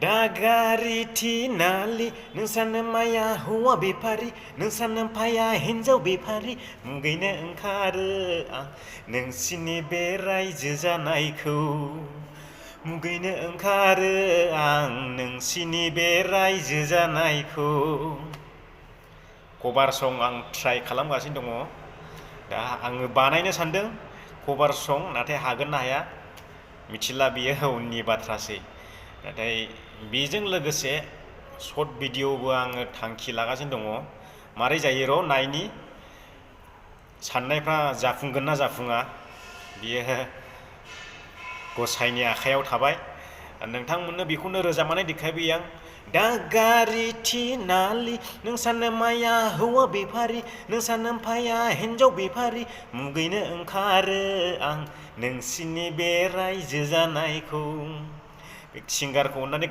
दागारि थिनालि नोंसानो माया हौवा बेफारि नोंसानो फाया हिन्जाव बेफारि मुगैनो ओंखारो आं नोंसिनि बे रायजो जानायखौ मुगैनो ओंखारो आं नोंसिनि बे रायजो जानायखौ कभार सं आं ट्राइ खालामगासिनो दङ दा आङो बानायनो सानदों कभार सं नाथाय हागोन ना हाया मिथिला बियो उननि बाथ्रासै नाथाय बेजों लोगोसे शर्ट भिडिअबो आङो थांखि लागासिनो दङ मारै जायो र' नायनि साननायफ्रा जाफुंगोन ना जाफुङा बियो गसाइनि आखायाव थाबाय नोंथांमोननो बेखौनो रोजाबनानै देखायबाय आं दागारि थिनालि नोंसानो माया हौवा बेफारि नोंसानो फाया हिन्जाव बेफारि मुगैनो ओंखारो आं नोंसिनि बे रायजो जानायखौ सिंगारखौ अननानै